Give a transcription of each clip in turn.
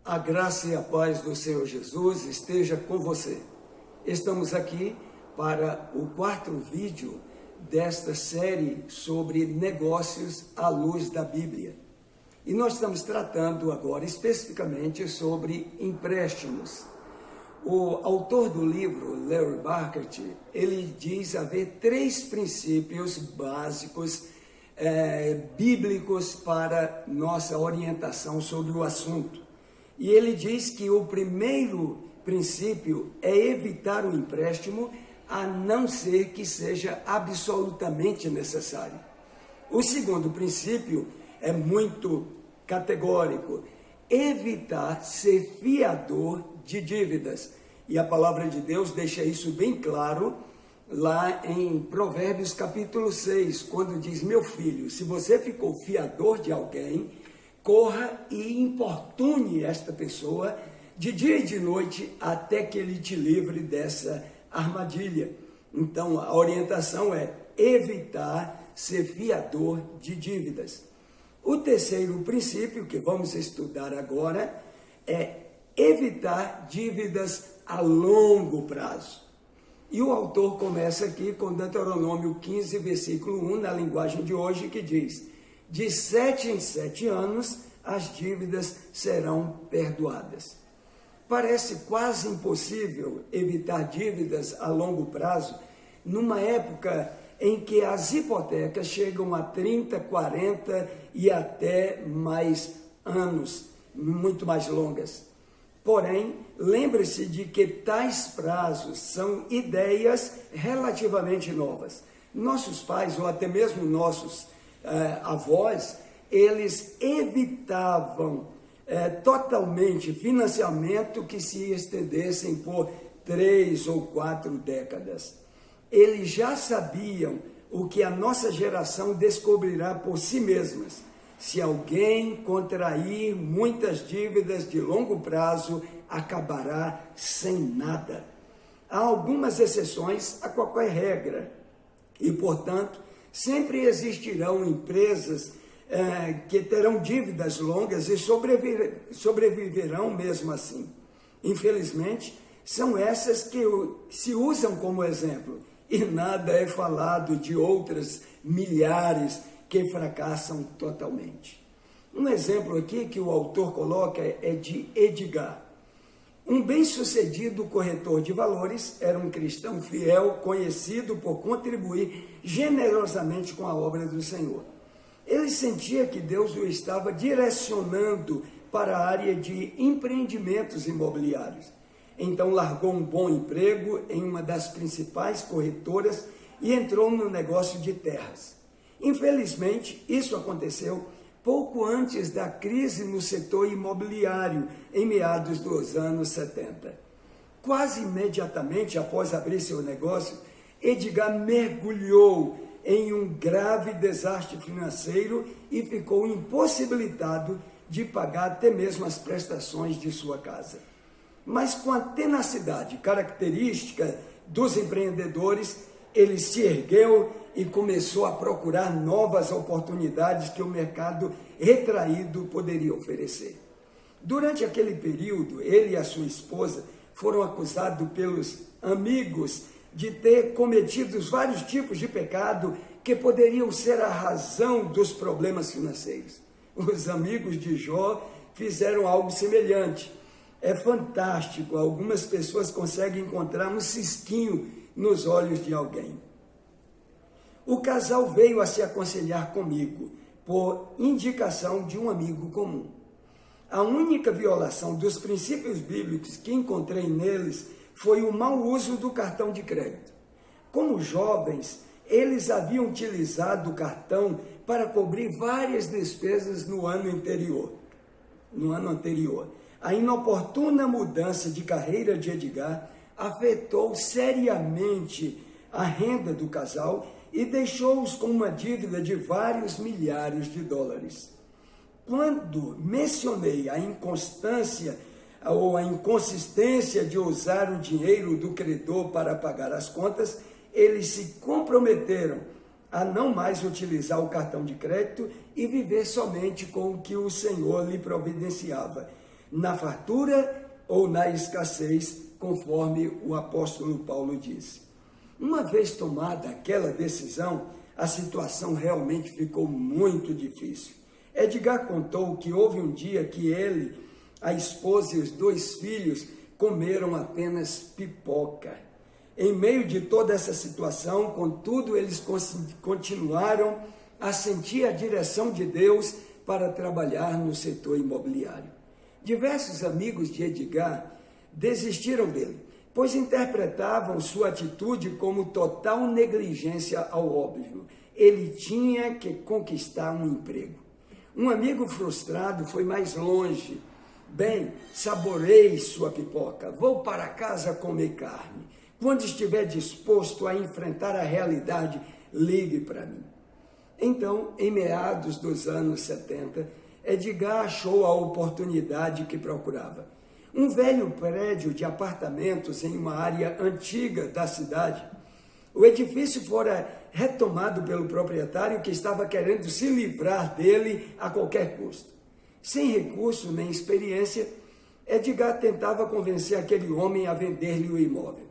A graça e a paz do Senhor Jesus esteja com você. Estamos aqui para o quarto vídeo desta série sobre negócios à luz da Bíblia. E nós estamos tratando agora especificamente sobre empréstimos. O autor do livro, Larry Burkett, ele diz haver 3 princípios básicos bíblicos para nossa orientação sobre o assunto. E ele diz que o primeiro princípio é evitar o empréstimo, a não ser que seja absolutamente necessário. O segundo princípio é muito categórico: evitar ser fiador de dívidas. E a palavra de Deus deixa isso bem claro lá em Provérbios capítulo 6, quando diz: meu filho, se você ficou fiador de alguém, corra e importune esta pessoa de dia e de noite até que ele te livre dessa armadilha. Então, a orientação é evitar ser fiador de dívidas. O terceiro princípio que vamos estudar agora é evitar dívidas a longo prazo. E o autor começa aqui com Deuteronômio 15, versículo 1, na linguagem de hoje, que diz: de 7 em 7 anos as dívidas serão perdoadas. Parece quase impossível evitar dívidas a longo prazo numa época em que as hipotecas chegam a 30, 40 e até mais anos, muito mais longas. Porém, lembre-se de que tais prazos são ideias relativamente novas. Nossos pais, ou até mesmo nossos avós, eles evitavam totalmente financiamento que se estendessem por 3 ou 4 décadas. Eles já sabiam o que a nossa geração descobrirá por si mesmas. Se alguém contrair muitas dívidas de longo prazo, acabará sem nada. Há algumas exceções a qualquer regra e, portanto, sempre existirão empresas que terão dívidas longas e sobreviverão mesmo assim. Infelizmente, são essas que se usam como exemplo, e nada é falado de outras milhares que fracassam totalmente. Um exemplo aqui que o autor coloca é de Edgar. Um bem-sucedido corretor de valores, era um cristão fiel, conhecido por contribuir generosamente com a obra do Senhor. Ele sentia que Deus o estava direcionando para a área de empreendimentos imobiliários. Então largou um bom emprego em uma das principais corretoras e entrou no negócio de terras. Infelizmente, isso aconteceu pouco antes da crise no setor imobiliário, em meados dos anos 70. Quase imediatamente após abrir seu negócio, Edgar mergulhou em um grave desastre financeiro e ficou impossibilitado de pagar até mesmo as prestações de sua casa. Mas com a tenacidade característica dos empreendedores, ele se ergueu e começou a procurar novas oportunidades que o mercado retraído poderia oferecer. Durante aquele período, ele e a sua esposa foram acusados pelos amigos de ter cometido vários tipos de pecado que poderiam ser a razão dos problemas financeiros. Os amigos de Jó fizeram algo semelhante. É fantástico, algumas pessoas conseguem encontrar um cisquinho nos olhos de alguém. O casal veio a se aconselhar comigo, por indicação de um amigo comum. A única violação dos princípios bíblicos que encontrei neles foi o mau uso do cartão de crédito. Como jovens, eles haviam utilizado o cartão para cobrir várias despesas no ano anterior. A inoportuna mudança de carreira de Edgar afetou seriamente a renda do casal e deixou-os com uma dívida de vários milhares de dólares. Quando mencionei a inconstância ou a inconsistência de usar o dinheiro do credor para pagar as contas, eles se comprometeram a não mais utilizar o cartão de crédito e viver somente com o que o Senhor lhe providenciava. na fartura ou na escassez, conforme o apóstolo Paulo disse. Uma vez tomada aquela decisão, a situação realmente ficou muito difícil. Edgar contou que houve um dia que ele, a esposa e os 2 filhos comeram apenas pipoca. Em meio de toda essa situação, contudo, eles continuaram a sentir a direção de Deus para trabalhar no setor imobiliário. Diversos amigos de Edgar desistiram dele, pois interpretavam sua atitude como total negligência ao óbvio. Ele tinha que conquistar um emprego. Um amigo frustrado foi mais longe. Bem, saboreie sua pipoca, vou para casa comer carne. Quando estiver disposto a enfrentar a realidade, ligue para mim. Então, em meados dos anos 70, Edgar achou a oportunidade que procurava. Um velho prédio de apartamentos em uma área antiga da cidade. O edifício fora retomado pelo proprietário que estava querendo se livrar dele a qualquer custo. Sem recurso nem experiência, Edgar tentava convencer aquele homem a vender-lhe o imóvel.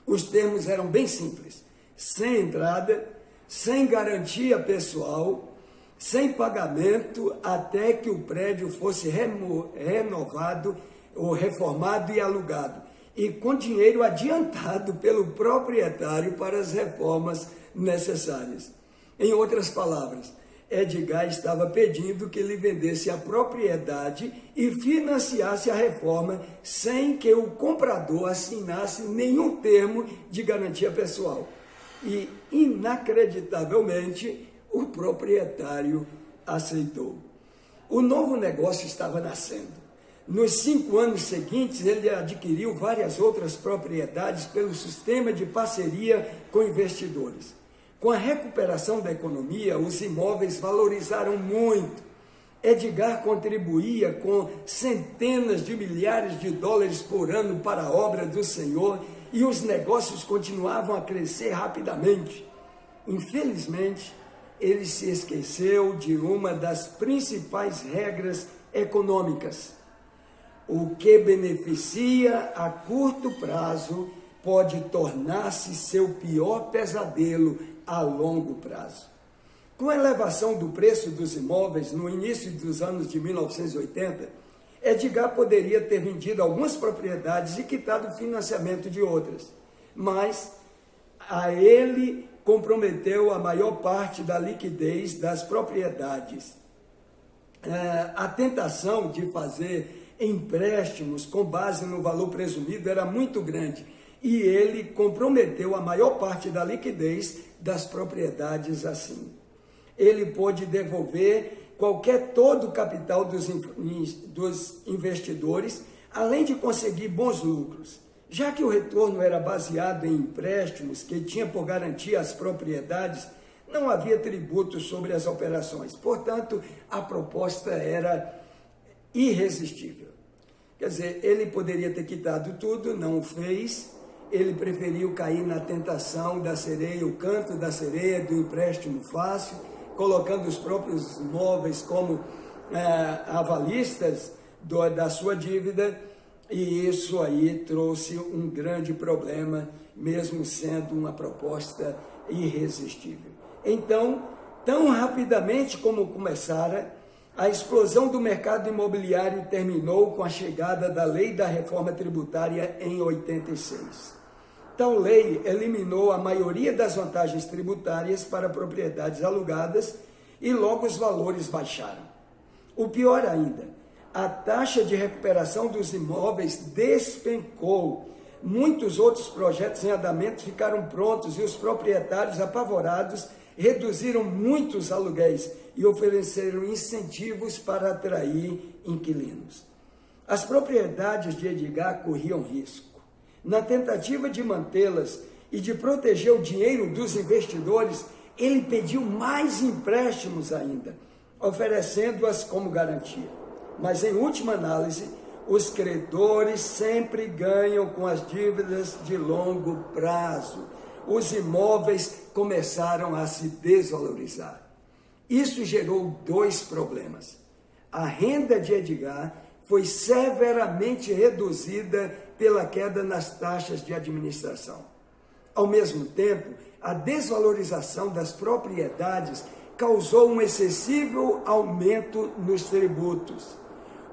Os termos eram bem simples: sem entrada, sem garantia pessoal, sem pagamento até que o prédio fosse renovado ou reformado e alugado, e com dinheiro adiantado pelo proprietário para as reformas necessárias. Em outras palavras, Edgar estava pedindo que lhe vendesse a propriedade e financiasse a reforma sem que o comprador assinasse nenhum termo de garantia pessoal. E, inacreditavelmente, o proprietário aceitou. O novo negócio estava nascendo. Nos 5 anos seguintes, ele adquiriu várias outras propriedades pelo sistema de parceria com investidores. Com a recuperação da economia, os imóveis valorizaram muito. Edgar contribuía com centenas de milhares de dólares por ano para a obra do Senhor e os negócios continuavam a crescer rapidamente. Infelizmente, ele se esqueceu de uma das principais regras econômicas. O que beneficia a curto prazo pode tornar-se seu pior pesadelo a longo prazo. Com a elevação do preço dos imóveis no início dos anos de 1980, Edgar poderia ter vendido algumas propriedades e quitado o financiamento de outras, mas a ele comprometeu a maior parte da liquidez das propriedades. A tentação de fazer empréstimos com base no valor presumido era muito grande e ele comprometeu a maior parte da liquidez das propriedades assim. Ele pôde devolver todo o capital dos investidores, além de conseguir bons lucros. Já que o retorno era baseado em empréstimos que tinha por garantia as propriedades, não havia tributo sobre as operações. Portanto, a proposta era irresistível. Quer dizer, ele poderia ter quitado tudo, não o fez. Ele preferiu cair na tentação da sereia, o canto da sereia, do empréstimo fácil, colocando os próprios imóveis como avalistas da sua dívida, e isso aí trouxe um grande problema, mesmo sendo uma proposta irresistível. Então, tão rapidamente como começara, a explosão do mercado imobiliário terminou com a chegada da Lei da Reforma Tributária em 86. Tal lei eliminou a maioria das vantagens tributárias para propriedades alugadas e logo os valores baixaram. O pior ainda, a taxa de recuperação dos imóveis despencou. Muitos outros projetos em andamento ficaram prontos e os proprietários apavorados reduziram muitos aluguéis e ofereceram incentivos para atrair inquilinos. As propriedades de Edgar corriam risco. Na tentativa de mantê-las e de proteger o dinheiro dos investidores, ele pediu mais empréstimos ainda, oferecendo-as como garantia. Mas, em última análise, os credores sempre ganham com as dívidas de longo prazo. Os imóveis começaram a se desvalorizar. Isso gerou 2 problemas. A renda de Edgar foi severamente reduzida pela queda nas taxas de administração. Ao mesmo tempo, a desvalorização das propriedades causou um excessivo aumento nos tributos.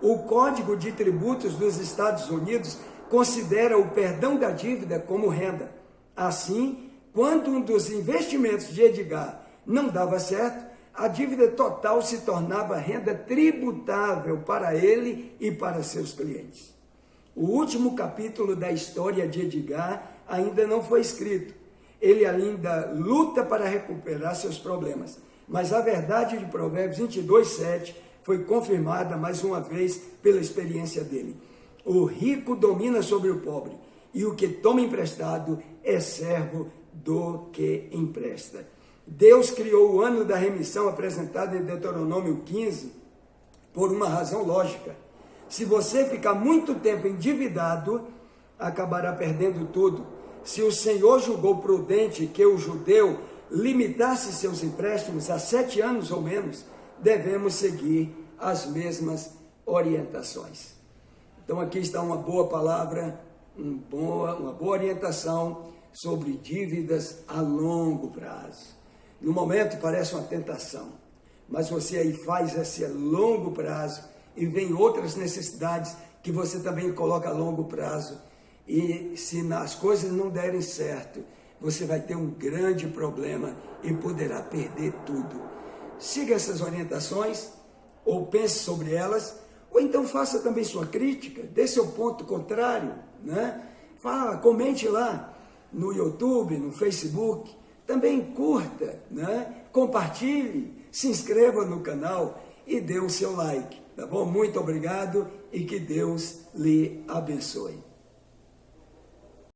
O Código de Tributos dos Estados Unidos considera o perdão da dívida como renda. Assim, quando um dos investimentos de Edgar não dava certo, a dívida total se tornava renda tributável para ele e para seus clientes. O último capítulo da história de Edgar ainda não foi escrito. Ele ainda luta para recuperar seus problemas. Mas a verdade de Provérbios 22:7 foi confirmada mais uma vez pela experiência dele. O rico domina sobre o pobre, e o que toma emprestado é servo do que empresta. Deus criou o ano da remissão apresentado em Deuteronômio 15 por uma razão lógica. Se você ficar muito tempo endividado, acabará perdendo tudo. Se o Senhor julgou prudente que o judeu limitasse seus empréstimos a 7 anos ou menos, devemos seguir as mesmas orientações. Então aqui está uma boa palavra, uma boa orientação sobre dívidas a longo prazo. No momento parece uma tentação, mas você aí faz esse longo prazo e vem outras necessidades que você também coloca a longo prazo. E se as coisas não derem certo, você vai ter um grande problema e poderá perder tudo. Siga essas orientações, ou pense sobre elas, ou então faça também sua crítica, dê seu ponto contrário, né? Comente lá no YouTube, no Facebook, também curta, né? Compartilhe, se inscreva no canal e dê o seu like, tá bom? Muito obrigado e que Deus lhe abençoe.